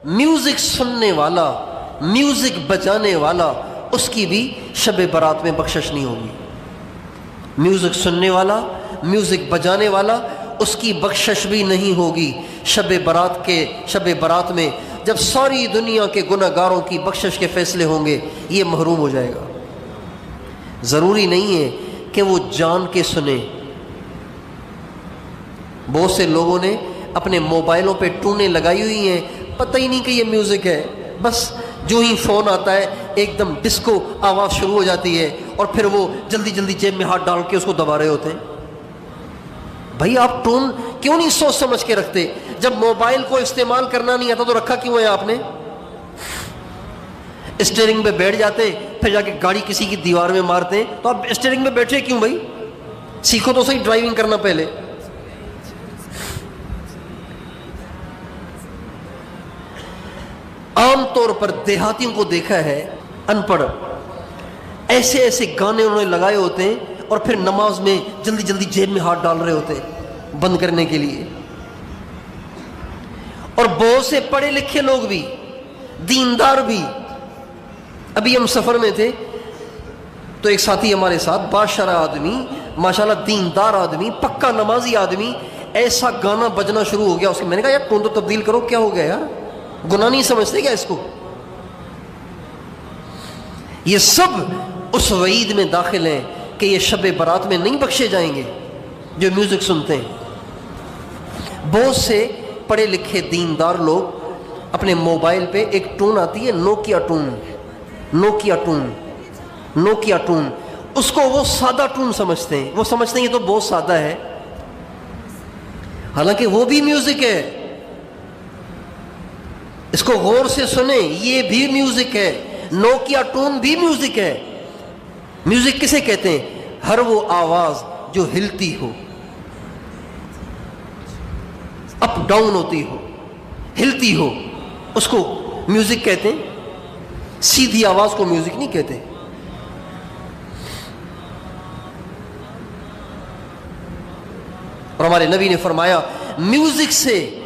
Music سننے والا، music بجانے والا، اس کی بھی شب برات میں بخشش نہیں ہوگی۔ میوزک سننے والا، میوزک بجانے والا، اس کی بخشش بھی نہیں ہوگی شب برات میں جب ساری دنیا کے گناہ گاروں کی بخشش کے فیصلے ہوں گے، یہ محروم ہو جائے گا۔ ضروری نہیں ہے کہ وہ جان کے سنیں۔ بہت سے لوگوں نے اپنے موبائلوں پہ ٹونیں لگائی ہوئی ہیں، پتہ ہی نہیں کہ یہ میوزک ہے، بس جو ہی فون آتا ہے ایک دم ڈسکو آواز شروع ہو جاتی ہے اور پھر وہ جلدی جلدی جیب میں ہاتھ ڈال کے اس کو دبا رہے ہوتے ہیں۔ بھائی آپ ٹون کیوں نہیں سوچ سمجھ کے رکھتے؟ جب موبائل کو استعمال کرنا نہیں آتا تو رکھا کیوں ہے آپ نے؟ اسٹیئرنگ پہ بیٹھ جاتے پھر جا کے گاڑی کسی کی دیوار میں مارتے ہیں، تو آپ اسٹیئرنگ پہ بیٹھے کیوں بھائی؟ سیکھو تو صحیح ڈرائیونگ کرنا پہلے۔ عام طور پر دیہاتیوں کو دیکھا ہے ان پڑھ ایسے ایسے گانے انہوں نے لگائے ہوتے ہیں اور پھر نماز میں جلدی جلدی جیب میں ہاتھ ڈال رہے ہوتے ہیں بند کرنے کے لیے۔ اور بہت سے پڑھے لکھے لوگ بھی، دیندار بھی۔ ابھی ہم سفر میں تھے تو ایک ساتھی ہمارے ساتھ باشرہ آدمی، ماشاءاللہ دیندار آدمی، پکا نمازی آدمی، ایسا گانا بجنا شروع ہو گیا اس کے، میں نے کہا یار ٹون تو تبدیل کرو، کیا ہو گیا یار، گناہ نہیں سمجھتے کیا اس کو؟ یہ سب اس وعید میں داخل ہیں کہ یہ شب برات میں نہیں بخشے جائیں گے جو میوزک سنتے ہیں۔ بہت سے پڑھے لکھے دیندار لوگ اپنے موبائل پہ ایک ٹون آتی ہے نوکیا ٹون، اس کو وہ سادہ ٹون سمجھتے ہیں، وہ سمجھتے ہیں یہ تو بہت سادہ ہے، حالانکہ وہ بھی میوزک ہے۔ اس کو غور سے سنیں، یہ بھی میوزک ہے، نوکیا ٹون بھی میوزک ہے۔ میوزک کسے کہتے ہیں؟ ہر وہ آواز جو ہلتی ہو، اپ ڈاؤن ہوتی ہو، ہلتی ہو، اس کو میوزک کہتے ہیں۔ سیدھی آواز کو میوزک نہیں کہتے۔ اور ہمارے نبی نے فرمایا میوزک سے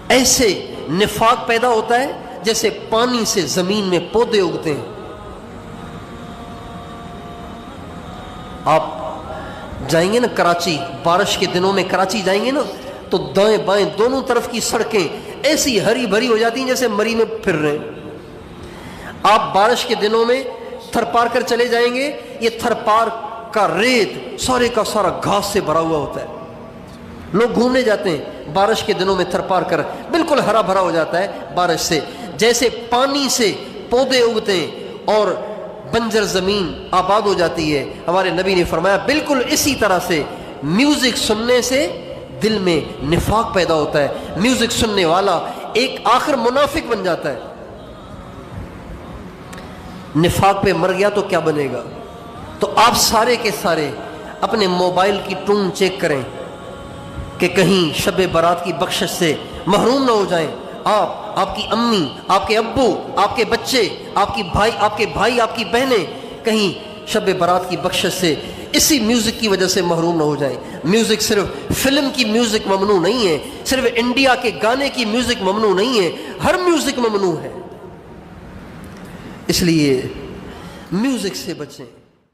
ایسے نفاق پیدا ہوتا ہے جیسے پانی سے زمین میں پودے اگتے ہیں۔ آپ جائیں گے نا کراچی، بارش کے دنوں میں کراچی جائیں گے نا تو دائیں بائیں دونوں طرف کی سڑکیں ایسی ہری بھری ہو جاتی ہیں جیسے مری میں پھر رہے ہیں۔ آپ بارش کے دنوں میں تھر پار کر چلے جائیں گے، یہ تھر پار کا ریت سارے کا سارا گھاس سے بھرا ہوا ہوتا ہے۔ لوگ گھومنے جاتے ہیں بارش کے دنوں میں تھر پار کر، بالکل ہرا بھرا ہو جاتا ہے بارش سے، جیسے پانی سے پودے اگتے ہیں اور بنجر زمین آباد ہو جاتی ہے۔ ہمارے نبی نے فرمایا بالکل اسی طرح سے میوزک سننے سے دل میں نفاق پیدا ہوتا ہے، میوزک سننے والا ایک آخر منافق بن جاتا ہے۔ نفاق پہ مر گیا تو کیا بنے گا؟ تو آپ سارے کے سارے اپنے موبائل کی ٹون چیک کریں کہ کہیں شب برات کی بخشش سے محروم نہ ہو جائیں۔ آپ کی امی، آپ کے ابو، آپ کے بچے، آپ کے بھائی، آپ کی بہنیں کہیں شب برات کی بخشش سے اسی میوزک کی وجہ سے محروم نہ ہو جائیں۔ میوزک صرف فلم کی میوزک ممنوع نہیں ہے، صرف انڈیا کے گانے کی میوزک ممنوع نہیں ہے، ہر میوزک ممنوع ہے۔ اس لیے میوزک سے بچیں۔